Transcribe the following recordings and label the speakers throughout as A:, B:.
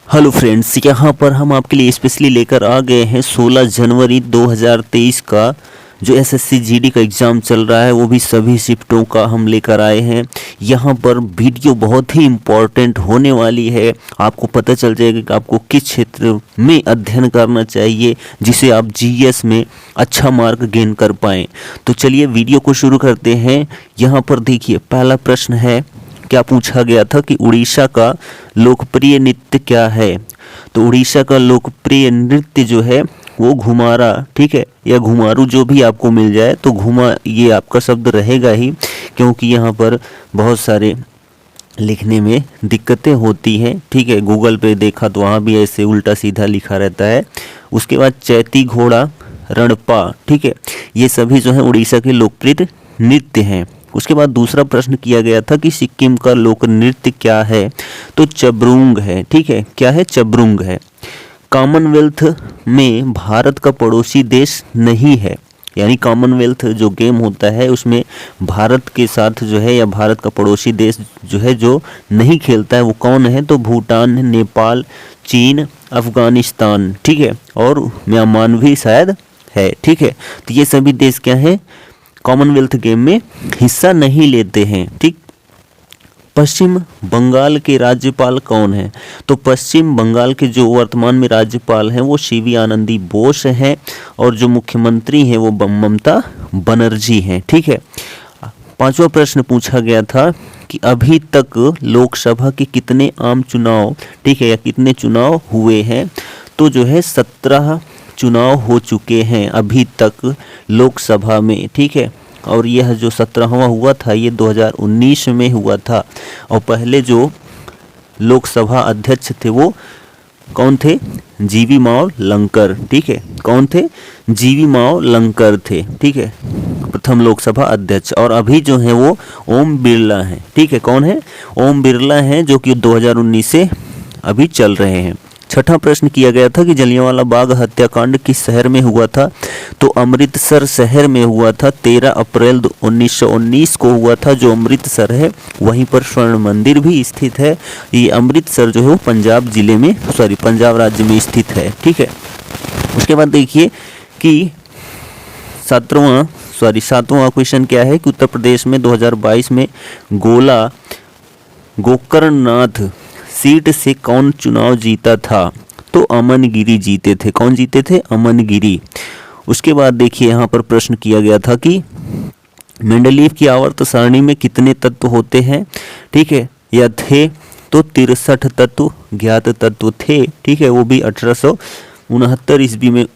A: Hello friends, यहाँ पर हम आपके लिए स्पेशली लेकर आ गए हैं 16 जनवरी 2023 का जो एसएससी जीडी का एग्ज़ाम चल रहा है, वो भी सभी शिफ्टों का हम लेकर आए हैं। यहाँ पर वीडियो बहुत ही इम्पोर्टेंट होने वाली है। आपको पता चल जाएगा कि आपको किस क्षेत्र में अध्ययन करना चाहिए जिसे आप जीएस में अच्छा मार्क गेन कर पाएँ। तो चलिए वीडियो को शुरू करते हैं। यहाँ पर देखिए, पहला प्रश्न है, क्या पूछा गया था कि उड़ीसा का लोकप्रिय नृत्य क्या है। तो उड़ीसा का लोकप्रिय नृत्य जो है वो घुमारा, ठीक है, या घुमारू जो भी आपको मिल जाए, तो घुमा ये आपका शब्द रहेगा ही, क्योंकि यहाँ पर बहुत सारे लिखने में दिक्कतें होती हैं। ठीक है, गूगल पे देखा तो वहाँ भी ऐसे उल्टा सीधा लिखा रहता है। उसके बाद चैती घोड़ा, रणपा, ठीक है, ये सभी जो है उड़ीसा के लोकप्रिय नृत्य हैं। उसके बाद दूसरा प्रश्न किया गया था कि सिक्किम का लोक नृत्य क्या है। तो चबरुंग है, ठीक है, क्या है, चबरुंग है। कॉमनवेल्थ में भारत का पड़ोसी देश नहीं है, यानी कॉमनवेल्थ जो गेम होता है उसमें भारत के साथ जो है, या भारत का पड़ोसी देश जो है जो नहीं खेलता है, वो कौन है। तो भूटान, नेपाल, चीन, अफगानिस्तान, ठीक है, और म्यांमार भी शायद है। ठीक है, तो ये सभी देश क्या हैं, कॉमनवेल्थ गेम में हिस्सा नहीं लेते हैं। ठीक, पश्चिम बंगाल के राज्यपाल कौन है। तो पश्चिम बंगाल के जो वर्तमान में राज्यपाल हैं वो सीवी आनंदी बोस हैं, और जो मुख्यमंत्री हैं वो ममता बनर्जी हैं। ठीक है, पांचवा प्रश्न पूछा गया था कि अभी तक लोकसभा के कितने आम चुनाव, ठीक है, या कितने चुनाव हुए हैं। तो जो है 17 चुनाव हो चुके हैं अभी तक लोकसभा में। ठीक है, और यह जो 17वां हुआ था ये 2019 में हुआ था। और पहले जो लोकसभा अध्यक्ष थे वो कौन थे, जीवी माव लंकर। ठीक है, कौन थे, जीवी माव लंकर थे। ठीक है, प्रथम लोकसभा अध्यक्ष। और अभी जो है वो ओम बिरला हैं। ठीक है, कौन है, ओम बिरला हैं, जो कि 2019 से अभी चल रहे हैं। छठा प्रश्न किया गया था कि जलियांवाला बाग हत्याकांड किस शहर में हुआ था। तो अमृतसर शहर में हुआ था। 13 अप्रैल 1919 को हुआ था। जो अमृतसर है वहीं पर स्वर्ण मंदिर भी स्थित है। ये अमृतसर जो है वो पंजाब जिले में, पंजाब राज्य में स्थित है। ठीक है, उसके बाद देखिए कि सातवां क्वेश्चन क्या है कि उत्तर प्रदेश में 2022 में गोकर्णनाथ सीट से कौन चुनाव जीता था। तो अमन गिरी जीते थे। कौन जीते थे, अमन गिरी। उसके बाद देखिए यहाँ पर प्रश्न किया गया था कि मेंडलीव की आवर्त सारणी में कितने तत्व होते हैं। ठीक है, या थे, तो 63 तत्व ज्ञात तत्व थे। ठीक है, वो भी 1869 ईस्वी में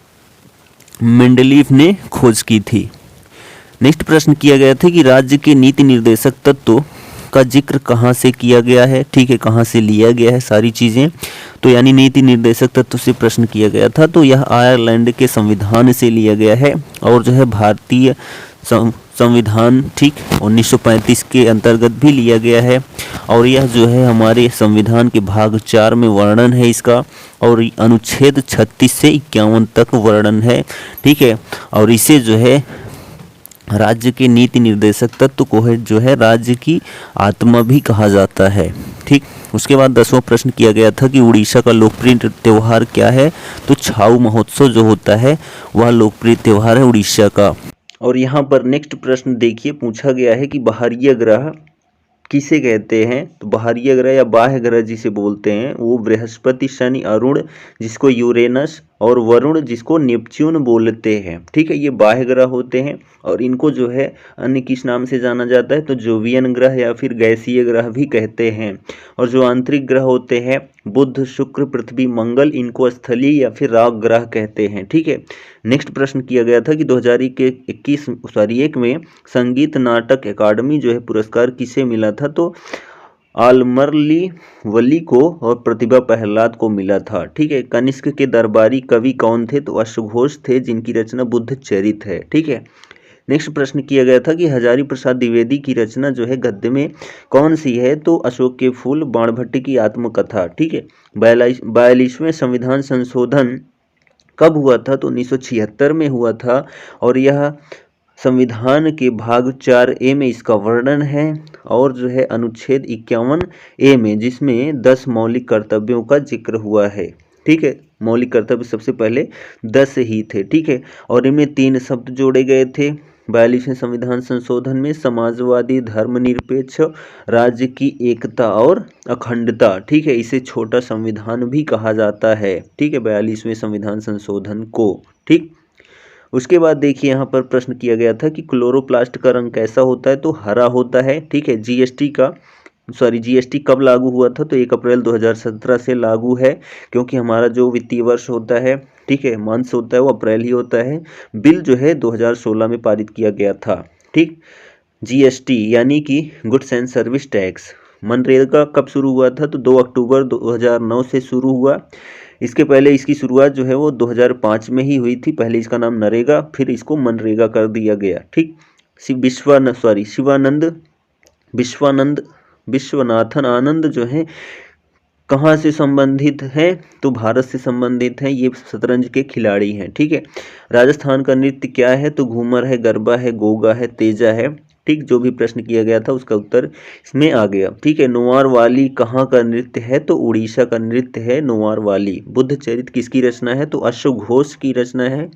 A: मेंडलीव ने खोज की थी। नेक्स्ट प्रश्न किया गया था कि राज्य के नीति निर्देशक तत्व का जिक्र कहाँ से किया गया है। ठीक है, कहाँ से लिया गया है सारी चीज़ें। तो यानी नीति निर्देशक तत्व से प्रश्न किया गया था, तो यह आयरलैंड के संविधान से लिया गया है, और जो है भारतीय संविधान, ठीक, 1935 के अंतर्गत भी लिया गया है। और यह जो है हमारे संविधान के भाग 4 में वर्णन है इसका, और अनुच्छेद 36 से 51 तक वर्णन है। ठीक है, और इसे जो है राज्य के नीति निर्देशक तत्व को है जो है राज्य की आत्मा भी कहा जाता है। ठीक, उसके बाद 10वां प्रश्न किया गया था कि उड़ीसा का लोकप्रिय त्यौहार क्या है। तो छाऊ महोत्सव जो होता है वह लोकप्रिय त्यौहार है उड़ीसा का। और यहाँ पर नेक्स्ट प्रश्न देखिए, पूछा गया है कि बाहरीय ग्रह किसे कहते हैं। तो बाहरीय ग्रह या बाह्य ग्रह जिसे बोलते हैं वो बृहस्पति, शनि, अरुण जिसको यूरेनस, और वरुण जिसको नेपच्यून बोलते हैं। ठीक है, ये बाह्य ग्रह होते हैं, और इनको जो है अन्य किस नाम से जाना जाता है। तो जोवियन ग्रह या फिर गैसीय ग्रह भी कहते हैं। और जो आंतरिक ग्रह होते हैं बुध, शुक्र, पृथ्वी, मंगल, इनको स्थलीय या फिर राग ग्रह कहते हैं। ठीक है, नेक्स्ट प्रश्न किया गया था कि 2021 में संगीत नाटक अकादमी जो है पुरस्कार किसे मिला था। तो आलमरली वली को और प्रतिभा प्रहलाद को मिला था। ठीक है, कनिष्क के दरबारी कवि कौन थे। तो अश्वघोष थे, जिनकी रचना बुद्ध चरित है। ठीक है, नेक्स्ट प्रश्न किया गया था कि हजारी प्रसाद द्विवेदी की रचना जो है गद्य में कौन सी है। तो अशोक के फूल, बाणभट्ट की आत्मकथा। ठीक है, 42वें संविधान संशोधन कब हुआ था। तो 1976 में हुआ था, और यह संविधान के भाग 4A में इसका वर्णन है, और जो है अनुच्छेद 51A में, जिसमें 10 मौलिक कर्तव्यों का जिक्र हुआ है। ठीक है, मौलिक कर्तव्य सबसे पहले 10 ही थे। ठीक है, और इनमें 3 शब्द जोड़े गए थे 42वें संविधान संशोधन में, समाजवादी, धर्मनिरपेक्ष, राज्य की एकता और अखंडता। ठीक है, इसे छोटा संविधान भी कहा जाता है। ठीक है, 42वें संविधान संशोधन को। ठीक, उसके बाद देखिए यहाँ पर प्रश्न किया गया था कि क्लोरोप्लास्ट का रंग कैसा होता है, तो हरा होता है। ठीक है, जीएसटी कब लागू हुआ था, तो 1 अप्रैल 2017 से लागू है, क्योंकि हमारा जो वित्तीय वर्ष होता है, ठीक है, मंथ्स होता है, वो अप्रैल ही होता है। बिल जो है 2016 में पारित किया गया था। ठीक, जीएसटी यानी कि goods and service tax. MNREGA कब शुरू हुआ था, तो 2 अक्टूबर 2009 से शुरू हुआ। इसके पहले इसकी शुरुआत जो है वो 2005 में ही हुई थी। पहले इसका नाम नरेगा, फिर इसको मनरेगा कर दिया गया। ठीक, विश्वनाथन आनंद जो है कहाँ से संबंधित हैं, तो भारत से संबंधित हैं। ये शतरंज के खिलाड़ी हैं। ठीक है, राजस्थान का नृत्य क्या है, तो घूमर है, गरबा है, गोगा है, तेजा है। ठीक, जो भी प्रश्न किया गया था उसका उत्तर इसमें आ गया। ठीक है, नोआर वाली कहाँ का नृत्य है, तो उड़ीसा का नृत्य है नोआर वाली। बुद्ध चरित्र किसकी रचना है, तो अश्व घोष की रचना है,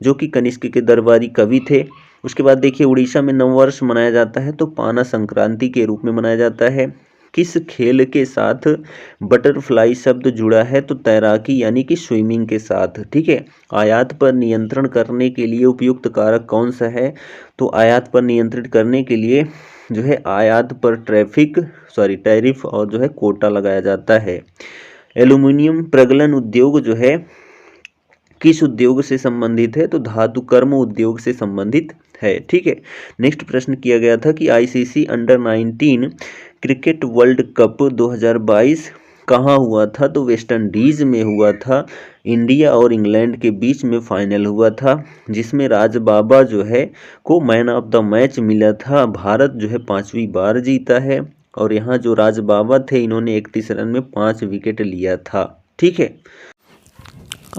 A: जो कि कनिष्क के दरबारी कवि थे। उसके बाद देखिए उड़ीसा में नववर्ष मनाया जाता है, तो पाना संक्रांति के रूप में मनाया जाता है। किस खेल के साथ बटरफ्लाई शब्द जुड़ा है, तो तैराकी यानी कि स्विमिंग के साथ। ठीक है, आयात पर नियंत्रण करने के लिए उपयुक्त कारक कौन सा है, तो आयात पर नियंत्रित करने के लिए जो है आयात पर टैरिफ और जो है कोटा लगाया जाता है। एल्यूमिनियम प्रगलन उद्योग जो है किस उद्योग से संबंधित है, तो धातु कर्म उद्योग से संबंधित है। ठीक है, नेक्स्ट प्रश्न किया गया था कि ICC under 19 cricket world cup 2022 कहाँ हुआ था, तो वेस्ट इंडीज में हुआ था। इंडिया और इंग्लैंड के बीच में फाइनल हुआ था, जिसमें राजबाबा जो है को मैन ऑफ द मैच मिला था। भारत जो है 5वीं बार जीता है, और यहाँ जो राजबाबा थे इन्होंने 31 रन में 5 विकेट लिया था। ठीक है,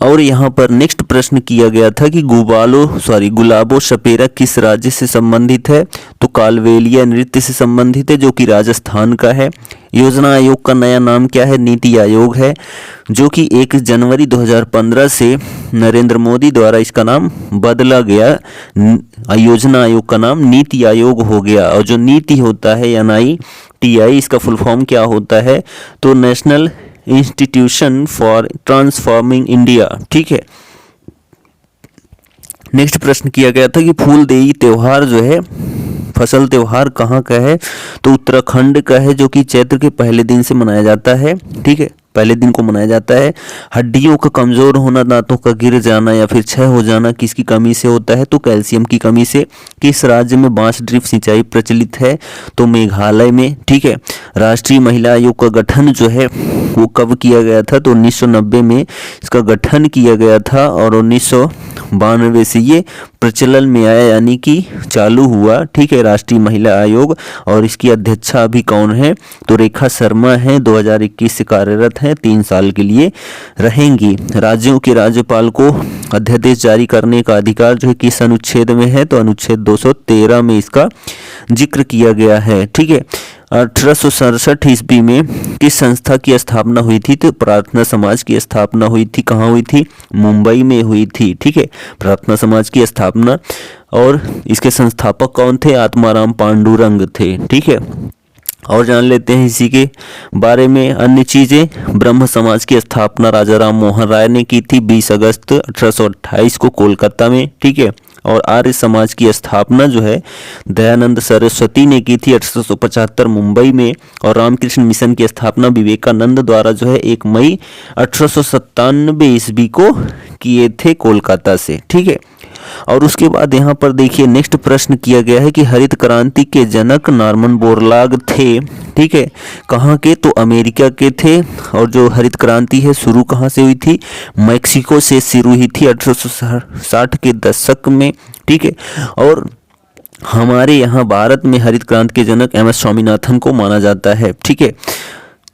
A: और यहाँ पर नेक्स्ट प्रश्न किया गया था कि गुलाबो सपेरा किस राज्य से संबंधित है, तो कालवेलिया नृत्य से संबंधित है, जो कि राजस्थान का है। योजना आयोग का नया नाम क्या है, नीति आयोग है, जो कि 1 जनवरी 2015 से नरेंद्र मोदी द्वारा इसका नाम बदला गया। योजना आयोग का नाम नीति आयोग हो गया। और जो नीति होता है NITI, इसका फुल फॉर्म क्या होता है, तो national institution for transforming India. ठीक है, नेक्स्ट प्रश्न किया गया था कि फूलदेई त्योहार जो है फसल त्योहार कहाँ का है, तो उत्तराखंड का है, जो कि चैत्र के पहले दिन से मनाया जाता है। ठीक है, पहले दिन को मनाया जाता है। हड्डियों का कमजोर होना, दांतों का गिर जाना या फिर क्षय हो जाना किसकी कमी से होता है, तो कैल्शियम की कमी से। किस राज्य में बांस ड्रिप सिंचाई प्रचलित है, तो मेघालय में। ठीक है, राष्ट्रीय महिला आयोग का गठन जो है वो कब किया गया था, तो 1990 में इसका गठन किया गया था, और 1992 से ये प्रचलन में आया, यानी कि चालू हुआ। ठीक है, राष्ट्रीय महिला आयोग, और इसकी अध्यक्षा अभी कौन है, तो रेखा शर्मा है, 2021 से कार्यरत हैं, 3 साल के लिए रहेंगी। राज्यों के राज्यपाल को अध्यादेश जारी करने का अधिकार जो है किस अनुच्छेद में है, तो अनुच्छेद 213 में इसका जिक्र किया गया है। ठीक है, 1867 ईस्वी में किस संस्था की स्थापना हुई थी, तो प्रार्थना समाज की स्थापना हुई थी। कहाँ हुई थी, मुंबई में हुई थी। ठीक है, प्रार्थना समाज की स्थापना, और इसके संस्थापक कौन थे, आत्माराम पांडुरंग थे। ठीक है, और जान लेते हैं इसी के बारे में अन्य चीज़ें। ब्रह्म समाज की स्थापना राजा राम मोहन राय ने की थी 20 अगस्त 1828 को कोलकाता में। ठीक है, और आर्य समाज की स्थापना जो है दयानंद सरस्वती ने की थी 1875 मुंबई में। और रामकृष्ण मिशन की स्थापना विवेकानंद द्वारा जो है 1 मई 1897 ईस्वी को किए थे कोलकाता से। ठीक है, और उसके बाद यहाँ पर देखिए नेक्स्ट प्रश्न किया गया है कि हरित क्रांति के जनक नॉर्मन बोरलॉग थे। ठीक है, कहाँ के, तो अमेरिका के थे। और जो हरित क्रांति है शुरू कहाँ से हुई थी, मैक्सिको से शुरू हुई थी 1860 के दशक में। ठीक है, और हमारे यहाँ भारत में हरित क्रांति के जनक MS स्वामीनाथन को माना जाता है। ठीक है,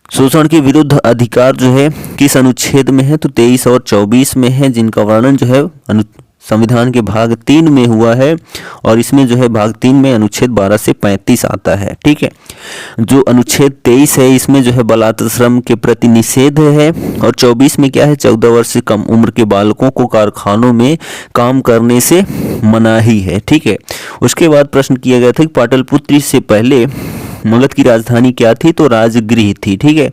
A: शोषण के विरुद्ध अधिकार जो है किस अनुच्छेद में है, तो 23 और 24 में है, जिनका वर्णन जो है संविधान के भाग 3 में हुआ है और इसमें जो है भाग 3 में अनुच्छेद 12 से 35 आता है। ठीक है, जो अनुच्छेद 23 है इसमें जो है बलात्कार श्रम के प्रति निषेध है और 24 में क्या है 14 वर्ष से कम उम्र के बालकों को कारखानों में काम करने से मनाही है। ठीक है, उसके बाद प्रश्न किया गया था कि पाटलिपुत्र से पहले मगध की राजधानी क्या थी, तो राजगृह थी। ठीक है,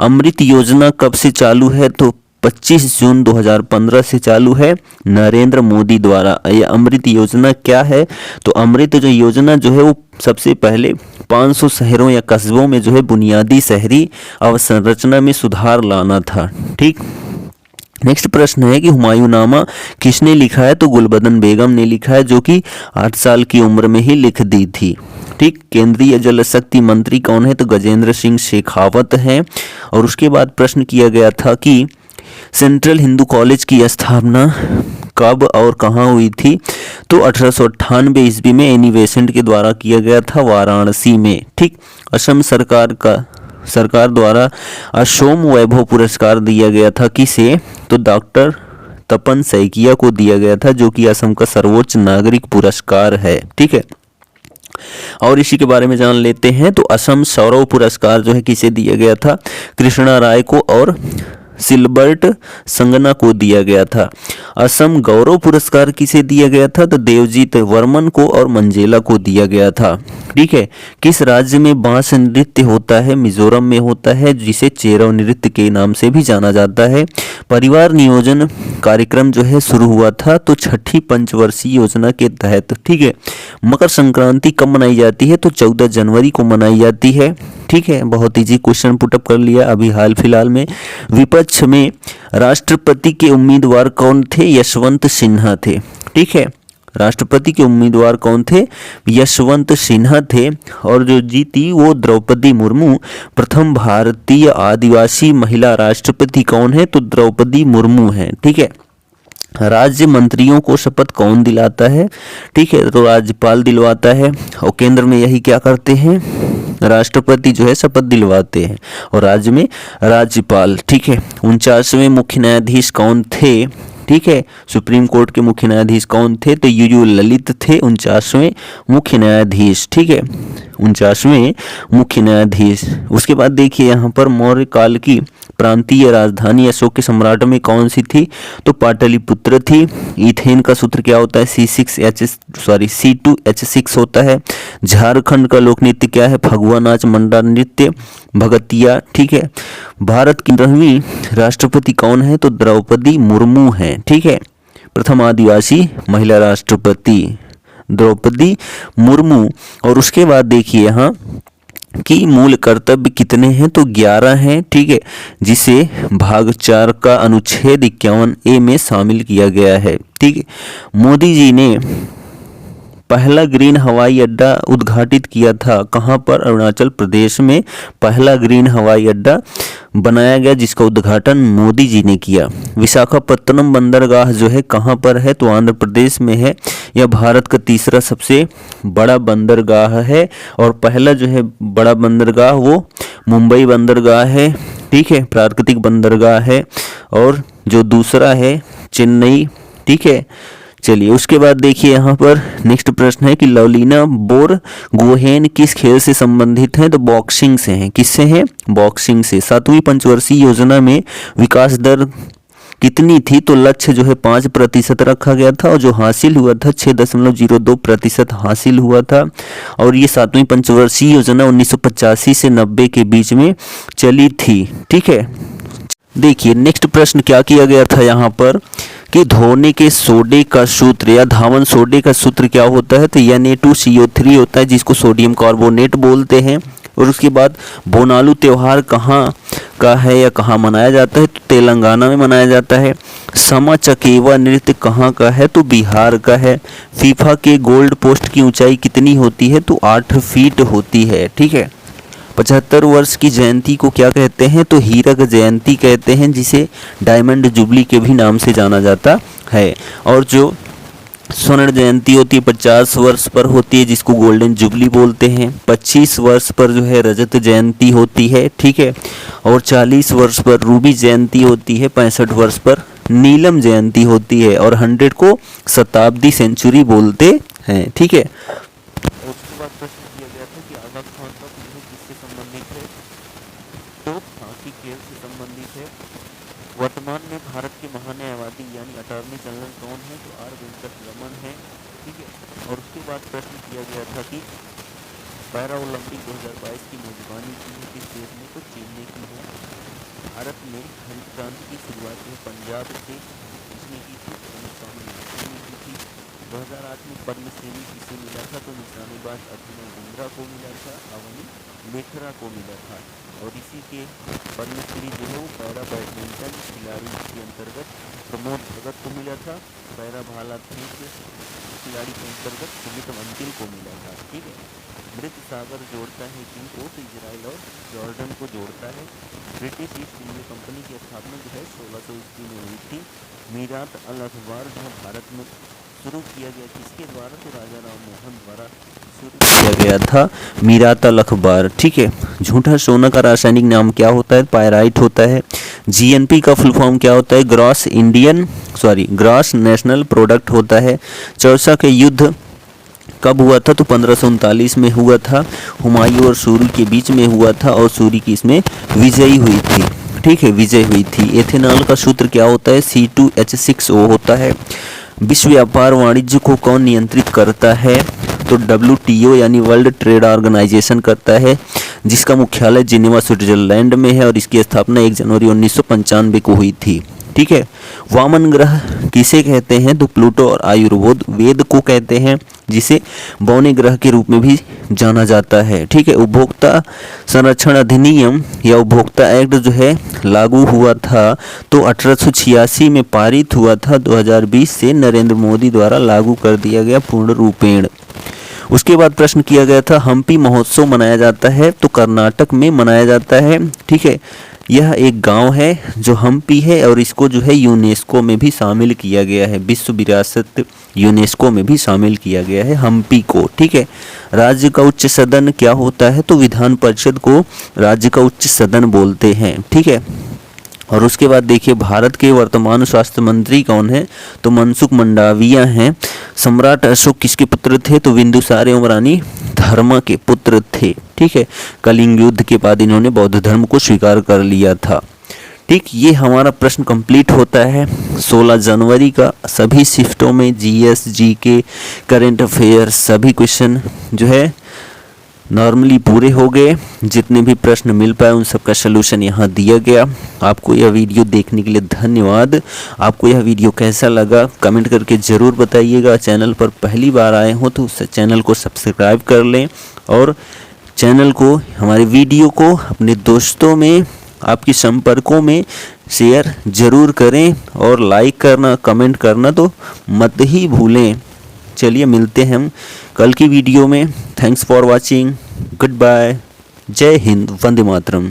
A: अमृत योजना कब से चालू है, तो 25 जून 2015 से चालू है नरेंद्र मोदी द्वारा। यह अमृत योजना क्या है, तो अमृत जो योजना जो है वो सबसे पहले 500 शहरों या कस्बों में जो है बुनियादी शहरी अवसंरचना में सुधार लाना था। ठीक, नेक्स्ट प्रश्न है कि हुमायूंनामा किसने लिखा है, तो गुलबदन बेगम ने लिखा है, जो कि 8 साल की उम्र में ही लिख दी थी। ठीक, केंद्रीय जल शक्ति मंत्री कौन है, तो गजेंद्र सिंह शेखावत हैं। और उसके बाद प्रश्न किया गया था कि सेंट्रल हिंदू कॉलेज की स्थापना कब और कहाँ हुई थी, तो 1898 ईस्वी में एनी बेसेंट के द्वारा किया गया था वाराणसी में। ठीक, असम सरकार द्वारा असोम वैभव पुरस्कार दिया गया था किसे, तो डॉक्टर तपन सैकिया को दिया गया था, जो कि असम का सर्वोच्च नागरिक पुरस्कार है। ठीक है, और इसी के बारे में जान लेते हैं। तो असम सौरव पुरस्कार जो है किसे दिया गया था, कृष्णा राय को और सिल्बर्ट संगना को दिया गया था। असम गौरव पुरस्कार किसे दिया गया था, तो देवजीत वर्मन को और मंजेला को दिया गया था। ठीक है, किस राज्य में बांस नृत्य होता है, मिजोरम में होता है, जिसे चेरव नृत्य के नाम से भी जाना जाता है। परिवार नियोजन कार्यक्रम जो है शुरू हुआ था, तो 6ठी पंचवर्षीय योजना के तहत। ठीक है, मकर संक्रांति कब मनाई जाती है, तो 14 जनवरी को मनाई जाती है। ठीक है, बहुत इजी क्वेश्चन पुटअप कर लिया अभी हाल फिलहाल में। विपक्ष में राष्ट्रपति के उम्मीदवार कौन थे, यशवंत सिन्हा थे। ठीक है, राष्ट्रपति के उम्मीदवार कौन थे, यशवंत सिन्हा थे। और जो जीती वो द्रौपदी मुर्मू। प्रथम भारतीय आदिवासी महिला राष्ट्रपति कौन है, तो द्रौपदी मुर्मू है। ठीक है, राज्य मंत्रियों को शपथ कौन दिलाता है, ठीक है, तो राज्यपाल दिलवाता है। और केंद्र में यही क्या करते हैं, राष्ट्रपति जो है शपथ दिलवाते हैं और राज्य में राज्यपाल। ठीक है, 49वें मुख्य न्यायाधीश कौन थे, ठीक है, सुप्रीम कोर्ट के मुख्य न्यायाधीश कौन थे, तो यूयू ललित थे 49वें मुख्य न्यायाधीश। ठीक है, 49वें मुख्य न्यायाधीश। उसके बाद देखिए यहाँ पर मौर्य काल की प्रांतीय राजधानी अशोक के सम्राट में कौन सी थी, तो पाटलिपुत्र थी। ईथेन का सूत्र क्या होता है, C2H6 होता है। झारखंड का लोक नृत्य क्या है, फगुआ नाच, मंडा नृत्य, भगतिया। ठीक है, भारत की 15वीं राष्ट्रपति कौन है, तो द्रौपदी मुर्मू है। ठीक है, प्रथम आदिवासी महिला राष्ट्रपति द्रौपदी मुर्मू। और उसके बाद देखिए यहाँ कि मूल कर्तव्य कितने हैं, तो 11 हैं। ठीक है, जिसे भाग 4 का अनुच्छेद 51A में शामिल किया गया है। ठीक है, मोदी जी ने पहला ग्रीन हवाई अड्डा उद्घाटित किया था कहाँ पर, अरुणाचल प्रदेश में पहला ग्रीन हवाई अड्डा बनाया गया, जिसका उद्घाटन मोदी जी ने किया। विशाखापत्तनम बंदरगाह जो है कहाँ पर है, तो आंध्र प्रदेश में है। यह भारत का तीसरा सबसे बड़ा बंदरगाह है और पहला जो है बड़ा बंदरगाह वो मुंबई बंदरगाह है। ठीक है, प्राकृतिक बंदरगाह है। और जो दूसरा है चेन्नई। ठीक है, चलिए उसके बाद देखिए यहाँ पर नेक्स्ट प्रश्न है कि लवलीना बोरगोहेन किस खेल से संबंधित हैं, तो बॉक्सिंग से हैं। किससे हैं, बॉक्सिंग से। 7वीं पंचवर्षीय योजना में विकास दर कितनी थी, तो लक्ष्य जो है 5% रखा गया था और जो हासिल हुआ था 6.02% हासिल हुआ था। और ये 7वीं पंचवर्षीय योजना 1985 से 90 के बीच में चली थी। ठीक है, देखिए नेक्स्ट प्रश्न क्या किया गया था यहाँ पर कि धोने के सोडे का सूत्र या धावन सोडे का सूत्र क्या होता है, तो Na2CO3 होता है, जिसको सोडियम कार्बोनेट बोलते हैं। और उसके बाद बोनालू त्यौहार कहाँ का है या कहाँ मनाया जाता है, तो तेलंगाना में मनाया जाता है। समा चकेवा नृत्य कहाँ का है, तो बिहार का है। फीफा के गोल्ड पोस्ट की ऊंचाई कितनी होती है, तो 8 फीट होती है। ठीक है, 75 वर्ष की जयंती को क्या कहते हैं, तो हीरक जयंती कहते हैं, जिसे डायमंड जुबली के भी नाम से जाना जाता है। और जो स्वर्ण जयंती होती है 50 वर्ष पर होती है, जिसको गोल्डन जुबली बोलते हैं। 25 वर्ष पर जो है रजत जयंती होती है। ठीक है, और 40 वर्ष पर रूबी जयंती होती है। 65 वर्ष पर नीलम जयंती होती है और 100 को शताब्दी सेंचुरी बोलते हैं। ठीक है, और उसके बाद प्रश्न किया गया था कि आगा खान का फिल्म किससे संबंधित है, तो फांसी खेल से संबंधित है। वर्तमान में भारत के महान्यायवादी यानी अटॉर्नी जनरल कौन है, तो आर वेंकटरमन है। ठीक है, और उसके बाद प्रश्न किया गया था कि पैरा ओलंपिक 2022 की मेजबानी की है किस देश ने, तो चीन ने की है। भारत में हरित क्रांति की शुरुआत है पंजाब से, किसने की थी, स्वामी विवेकानंद ने की थी। 2008 में पद्मश्री किसे मिला था, तो निशानेबाज अभिनव बिंद्रा को मिला था, अवनी मेखरा को मिला था। और इसी के पद्मश्री जो है वो पैरा बैडमिंटन खिलाड़ी के अंतर्गत प्रमोद भगत को मिला था, पैरा भाला फेंक खिलाड़ी के अंतर्गत सुमित अंतिल को मिला था। ठीक है, मृत सागर जोड़ता है किन को, तो इजराइल और जॉर्डन को जोड़ता है। ब्रिटिश ईस्ट इंडिया कंपनी की स्थापना जो है 1600 ईस्वी में हुई थी। मीरात अल अखबार जो भारत में शुरू किया गया किसके द्वारा, तो राजा राम मोहन द्वारा शुरू किया गया था मीरात अल अखबार। ठीक है, झूठा सोना का रासायनिक नाम क्या होता है, पायराइट होता है। जीएनपी का फुल फॉर्म क्या होता है, ग्रॉस नेशनल प्रोडक्ट होता है। चौसा के युद्ध कब हुआ था, तो 1539 में हुआ था। हुमायूं और सूरी के बीच में हुआ था और सूरी की इसमें विजयी हुई थी। ठीक है, विजय हुई थी। एथेनॉल का सूत्र क्या होता है, C2H6O होता है। विश्व व्यापार वाणिज्य को कौन नियंत्रित करता है, तो WTO यानी वर्ल्ड ट्रेड ऑर्गेनाइजेशन करता है, जिसका मुख्यालय जिनेवा स्विट्जरलैंड में है और इसकी स्थापना 1 जनवरी 1995 को हुई थी। ठीक है, वामन ग्रह किसे कहते हैं, तो प्लूटो और आयुर्वेद को कहते हैं, जिसे बौने ग्रह के रूप में भी जाना जाता है। ठीक है, उपभोक्ता संरक्षण अधिनियम या उपभोक्ता एक्ट जो है लागू हुआ था तो 1886 में पारित हुआ था। 2020 से नरेंद्र मोदी द्वारा लागू कर दिया गया पूर्ण रूपेण। उसके बाद प्रश्न किया गया था हम्पी महोत्सव मनाया जाता है, तो कर्नाटक में मनाया जाता है। ठीक है, यह एक गांव है जो हम्पी है और इसको जो है यूनेस्को में भी शामिल किया गया है, विश्व विरासत यूनेस्को में भी शामिल किया गया है हम्पी को। ठीक है, राज्य का उच्च सदन क्या होता है, तो विधान परिषद को राज्य का उच्च सदन बोलते हैं। ठीक है, और उसके बाद देखिए भारत के वर्तमान स्वास्थ्य मंत्री कौन है, तो मनसुख मंडाविया हैं। सम्राट अशोक किसके पुत्र थे, तो बिंदुसार एवं रानी धर्मा के पुत्र थे। ठीक है, कलिंग युद्ध के बाद इन्होंने बौद्ध धर्म को स्वीकार कर लिया था। ठीक, ये हमारा प्रश्न कंप्लीट होता है 16 जनवरी का। सभी शिफ्टों में GS GK करेंट अफेयर सभी क्वेश्चन जो है नॉर्मली पूरे हो गए। जितने भी प्रश्न मिल पाए उन सब का सलूशन यहाँ दिया गया। आपको यह वीडियो देखने के लिए धन्यवाद। आपको यह वीडियो कैसा लगा कमेंट करके ज़रूर बताइएगा। चैनल पर पहली बार आए हो तो उस चैनल को सब्सक्राइब कर लें और चैनल को, हमारे वीडियो को अपने दोस्तों में, आपके संपर्कों में शेयर ज़रूर करें और लाइक करना, कमेंट करना तो मत ही भूलें। चलिए मिलते हैं हम कल की वीडियो में। Thanks for watching, good bye, जय हिंद, वंदे मातरम।